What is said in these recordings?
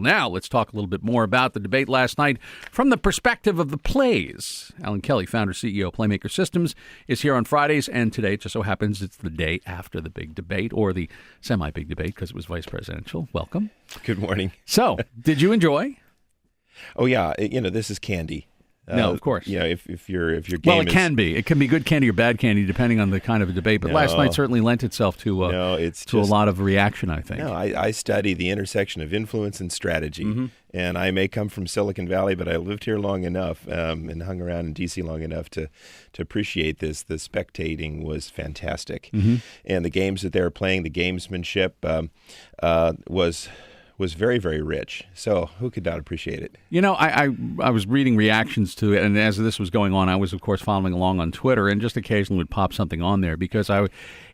Now, let's talk a little bit more about the debate last night from the perspective of the plays. Alan Kelly, founder, CEO, Playmaker Systems, is here on Fridays, and today it just so happens it's the day after the big debate, or the semi-big debate, because it was vice presidential. Welcome. Good morning. So, did you enjoy? Oh, yeah. This is candy. No, of course. If your game well, it can be. It can be good candy or bad candy, depending on the kind of a debate. But last night certainly lent itself to a lot of reaction, I think. No, I study the intersection of influence and strategy. And I may come from Silicon Valley, but I lived here long enough and hung around in D.C. long enough to appreciate this. The spectating was fantastic. And the games that they were playing, the gamesmanship was very, very rich. So who could not appreciate it? I was reading reactions to it, and as this was going on, I was, of course, following along on Twitter, and just occasionally would pop something on there because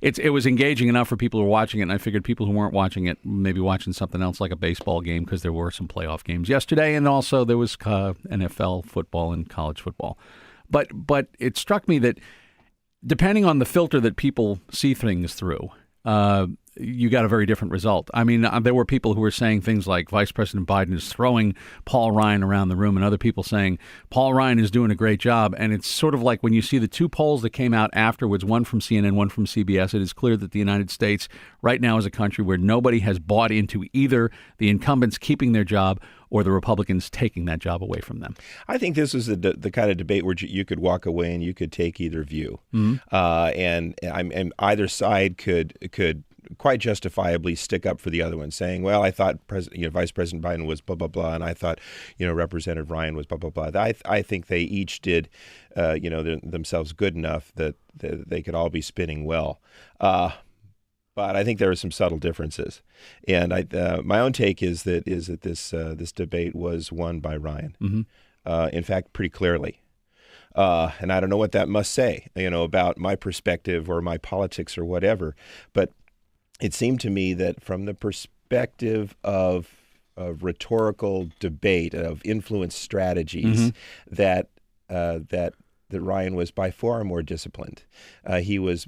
it was engaging enough for people who were watching it, and I figured people who weren't watching it maybe watching something else like a baseball game, because there were some playoff games yesterday, and also there was NFL football and college football. But it struck me that depending on the filter that people see things through, you got a very different result. I mean, there were people who were saying things like Vice President Biden is throwing Paul Ryan around the room, and other people saying Paul Ryan is doing a great job. And it's sort of like when you see the two polls that came out afterwards, one from CNN, one from CBS, it is clear that the United States right now is a country where nobody has bought into either the incumbents keeping their job or the Republicans taking that job away from them. I think this was the kind of debate where you could walk away and you could take either view. And either side could quite justifiably stick up for the other one, saying, well, I thought Vice President Biden was blah, blah, blah, and I thought, Representative Ryan was blah, blah, blah. I think they each did, themselves good enough that they could all be spinning well. But I think there are some subtle differences. And my own take is that this debate was won by Ryan, in fact, pretty clearly. And I don't know what that must say, about my perspective or my politics or whatever, but it seemed to me that from the perspective of rhetorical debate, of influence strategies, that Ryan was by far more disciplined. He was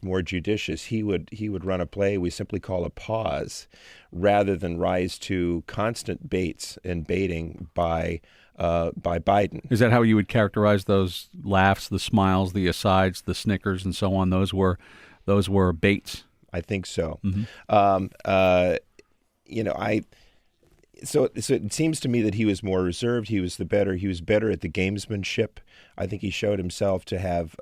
more judicious. He would run a play we simply call a pause, rather than rise to constant baits and baiting by Biden. Is that how you would characterize those laughs, the smiles, the asides, the snickers, and so on? Those were baits. I think so. So it seems to me that he was more reserved. He was better at the gamesmanship. I think he showed himself to have,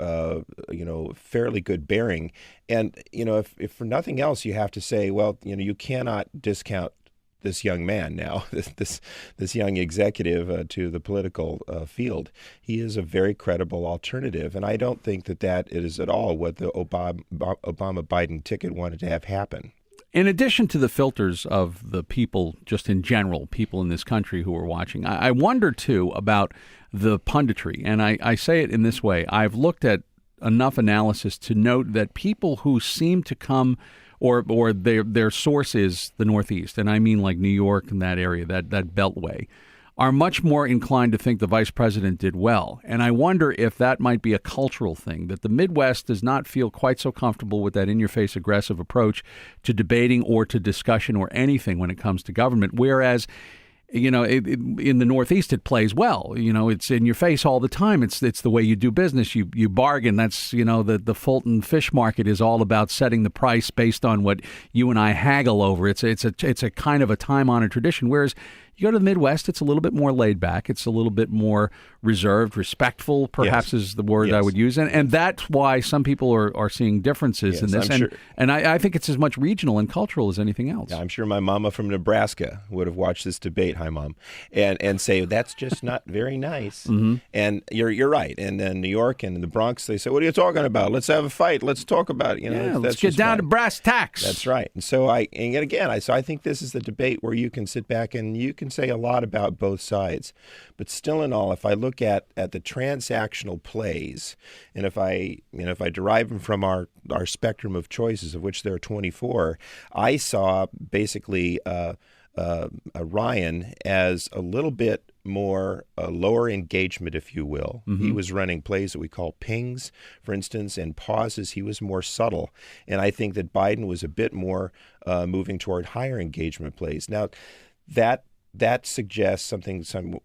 fairly good bearing. And, if for nothing else, you have to say, well, you cannot discount this young man now, this young executive to the political field. He is a very credible alternative, and I don't think that is at all what the Obama-Biden ticket wanted to have happen. In addition to the filters of the people, just in general, people in this country who are watching, I wonder, too, about the punditry. And I say it in this way. I've looked at enough analysis to note that people who seem to come or their source is the Northeast, and I mean like New York and that area, that Beltway, are much more inclined to think the vice president did well. And I wonder if that might be a cultural thing, that the Midwest does not feel quite so comfortable with that in-your-face aggressive approach to debating or to discussion or anything when it comes to government, whereas in the Northeast, it plays well. It's in your face all the time. It's the way you do business. You bargain. That's, the Fulton fish market is all about setting the price based on what you and I haggle over. It's a kind of a time-honored tradition. Whereas you go to the Midwest, it's a little bit more laid back. It's a little bit more reserved, respectful, perhaps is the word I would use. And that's why some people are seeing differences in this. And I think it's as much regional and cultural as anything else. Yeah, I'm sure my mama from Nebraska would have watched this debate, hi, Mom, and say, that's just not very nice. And you're right. And then New York and in the Bronx, they say, what are you talking about? Let's have a fight. Let's talk about it. Let's get down to brass tacks. That's right. And so I think this is the debate where you can sit back and you can say a lot about both sides. But still in all, if I look at the transactional plays, and if I derive them from our spectrum of choices, of which there are 24, I saw basically Ryan as a little bit more lower engagement, if you will. He was running plays that we call pings, for instance, and pauses. He was more subtle. And I think that Biden was a bit more moving toward higher engagement plays. Now, that that suggests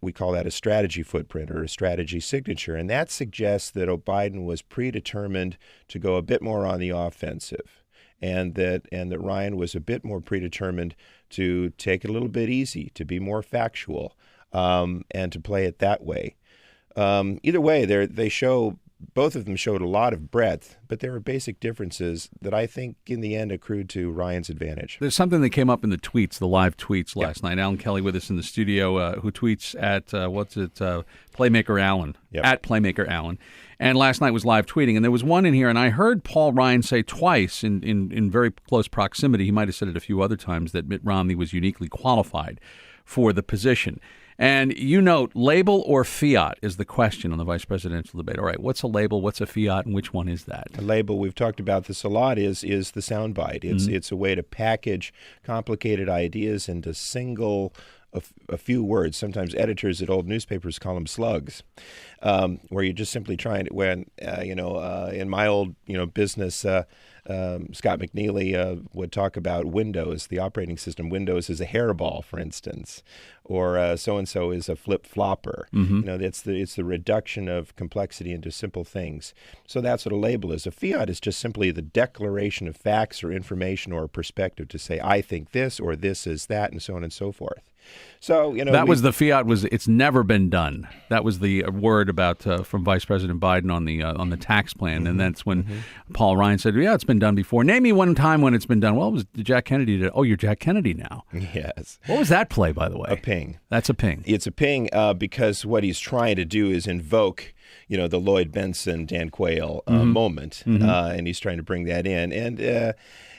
we call that a strategy footprint or a strategy signature, and that suggests that Biden was predetermined to go a bit more on the offensive, and that Ryan was a bit more predetermined to take it a little bit easy, to be more factual, and to play it that way. Either way, both of them showed a lot of breadth, but there were basic differences that I think in the end accrued to Ryan's advantage. There's something that came up in the tweets, the live tweets last night. Alan Kelly with us in the studio, who tweets at, Playmaker Alan, at Playmaker Alan. And last night was live tweeting, and there was one in here, and I heard Paul Ryan say twice in very close proximity, he might have said it a few other times, that Mitt Romney was uniquely qualified for the position. And you note, label or fiat is the question on the vice presidential debate. All right, what's a label, what's a fiat, and which one is that? A label, we've talked about this a lot, is the soundbite. It's a way to package complicated ideas into a few words. Sometimes editors at old newspapers call them slugs, where you're just simply trying to, in my old, business, Scott McNeely would talk about Windows, the operating system. Windows is a hairball, for instance, or so-and-so is a flip-flopper. It's the reduction of complexity into simple things. So that's what a label is. A fiat is just simply the declaration of facts or information or a perspective to say, I think this, or this is that, and so on and so forth. So, that was the fiat. It's never been done. That was the word about from Vice President Biden on the tax plan, and that's when Paul Ryan said, "Yeah, it's been done before." Name me one time when it's been done. Well, it was Jack Kennedy did. Oh, you're Jack Kennedy now. Yes. What was that play, by the way? A ping. That's a ping. It's a ping because what he's trying to do is invoke, the Lloyd Benson, Dan Quayle moment, and he's trying to bring that in, and.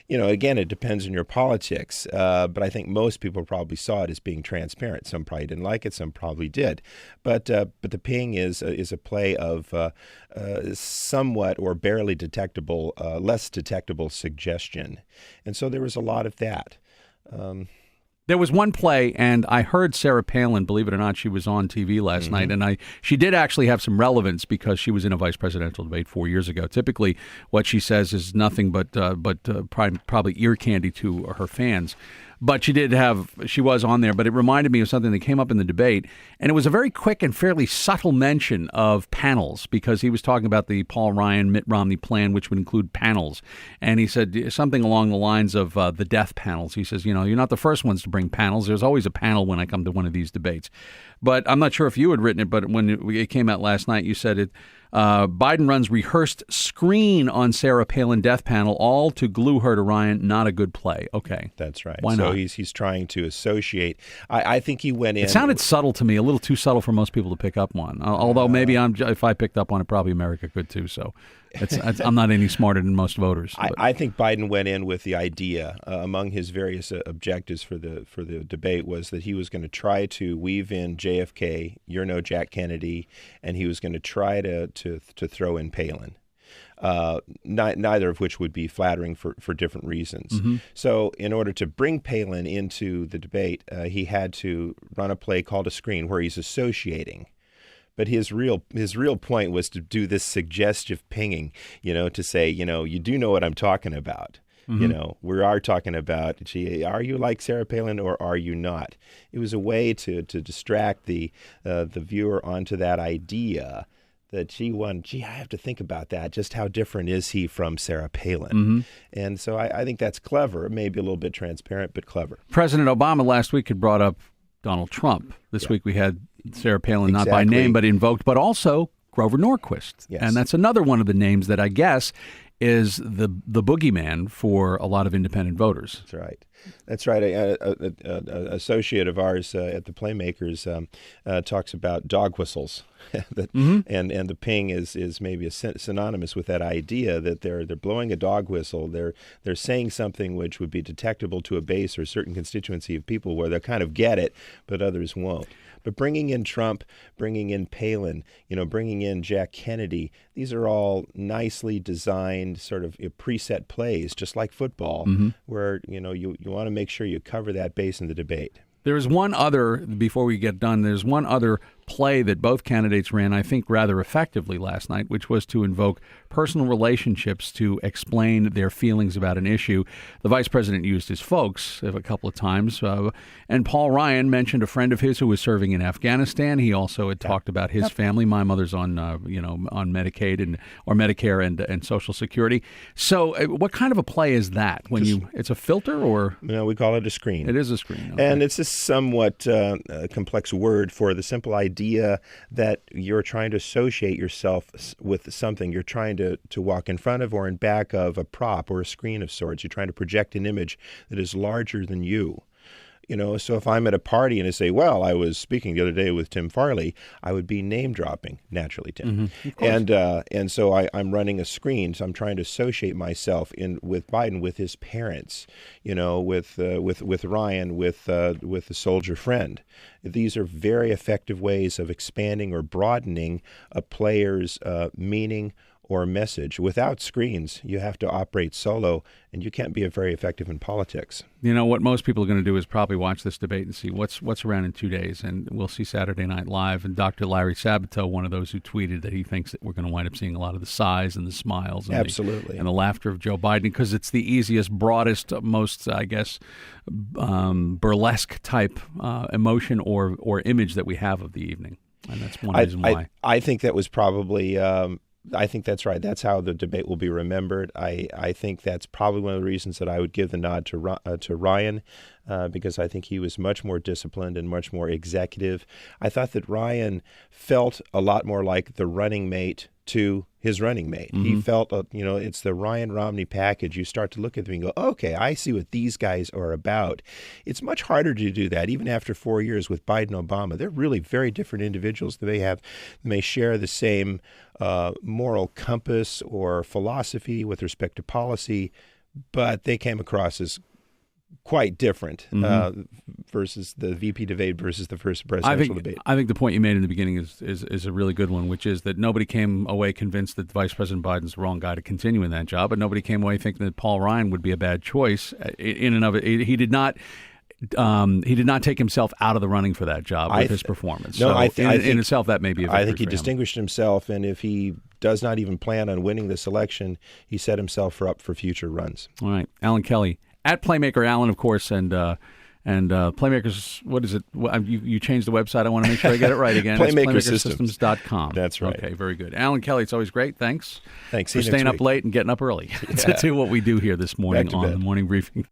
Again, it depends on your politics, but I think most people probably saw it as being transparent. Some probably didn't like it, some probably did. But the ping is a play of somewhat or barely detectable, less detectable suggestion. And so there was a lot of that. There was one play, and I heard Sarah Palin, believe it or not, she was on TV last night, and she did actually have some relevance because she was in a vice presidential debate 4 years ago. Typically, what she says is nothing but probably ear candy to her fans. But she was on there, but it reminded me of something that came up in the debate, and it was a very quick and fairly subtle mention of panels, because he was talking about the Paul Ryan, Mitt Romney plan, which would include panels. And he said something along the lines of the death panels. He says, you're not the first ones to bring panels. There's always a panel when I come to one of these debates. But I'm not sure if you had written it, but when it came out last night, you said it. Biden runs rehearsed screen on Sarah Palin death panel, all to glue her to Ryan. Not a good play. Okay. That's right. Why not? So he's trying to associate. I think he went in. It sounded subtle to me, a little too subtle for most people to pick up on. Although maybe if I picked up on it, probably America could too. So I'm not any smarter than most voters. I think Biden went in with the idea among his various objectives for the debate was that he was going to try to weave in JFK, you're no Jack Kennedy, and he was going to try to throw in Palin. Neither of which would be flattering for different reasons. So in order to bring Palin into the debate, he had to run a play called a screen where he's associating. But his real point was to do this suggestive pinging, to say, you do know what I'm talking about. We are talking about, are you like Sarah Palin or are you not? It was a way to distract the viewer onto that idea that I have to think about that. Just how different is he from Sarah Palin? And so I think that's clever, maybe a little bit transparent, but clever. President Obama last week had brought up Donald Trump. This week we had Sarah Palin, not by name, but invoked, but also Grover Norquist. Yes. And that's another one of the names that I guess is the boogeyman for a lot of independent voters. That's right. An associate of ours at the Playmakers talks about dog whistles, and the ping is maybe synonymous with that idea that they're blowing a dog whistle. They're saying something which would be detectable to a base or a certain constituency of people where they'll kind of get it, but others won't. But bringing in Trump, bringing in Palin, bringing in Jack Kennedy, these are all nicely designed sort of preset plays, just like football, where you want to make sure you cover that base in the debate. There's one other, before we get done, there's one other play that both candidates ran, I think, rather effectively last night, which was to invoke personal relationships to explain their feelings about an issue. The vice president used his folks a couple of times, and Paul Ryan mentioned a friend of his who was serving in Afghanistan. He also had talked about his family. My mother's on Medicaid or Medicare and Social Security. So, what kind of a play is that? It's a filter, or no? We call it a screen. It is a screen, okay. And it's a somewhat complex word for the simple idea that you're trying to associate yourself with something. You're trying to walk in front of or in back of a prop or a screen of sorts. You're trying to project an image that is larger than you. So if I'm at a party and I say, well, I was speaking the other day with Tim Farley, I would be name dropping, naturally, Tim. And so I'm running a screen, so I'm trying to associate myself with Biden, with his parents, with Ryan, with a soldier friend. These are very effective ways of expanding or broadening a player's meaning or message. Without screens, you have to operate solo, and you can't be very effective in politics. What most people are going to do is probably watch this debate and see what's around in 2 days, and we'll see Saturday Night Live. And Dr. Larry Sabato, one of those who tweeted that he thinks that we're going to wind up seeing a lot of the sighs and the smiles and absolutely, and the laughter of Joe Biden, because it's the easiest, broadest, most, I guess, burlesque type emotion or image that we have of the evening, and that's one reason why. I think that was probably. I think that's right. That's how the debate will be remembered. I think that's probably one of the reasons that I would give the nod to Ryan, because I think he was much more disciplined and much more executive. I thought that Ryan felt a lot more like the running mate to his running mate. Mm-hmm. He felt, it's the Ryan Romney package. You start to look at them and go, okay, I see what these guys are about. It's much harder to do that, even after 4 years with Biden and Obama. They're really very different individuals. They may share the same moral compass or philosophy with respect to policy, but they came across as quite different versus the VP debate versus the first presidential debate. I think the point you made in the beginning is a really good one, which is that nobody came away convinced that Vice President Biden's the wrong guy to continue in that job, but nobody came away thinking that Paul Ryan would be a bad choice. In and of it, he did not take himself out of the running for that job with his performance. No, so I think in itself that may be a victory. I think he for distinguished himself, and if he does not even plan on winning this election, he set himself up for future runs. All right, Alan Kelly at Playmaker, Alan, of course, and Playmaker's, what is it? You changed the website. I want to make sure I get it right again. Playmakersystems.com. That's right. Okay, very good. Alan Kelly, it's always great. Thanks for staying up late and getting up early to do what we do here this morning on the Morning Briefing.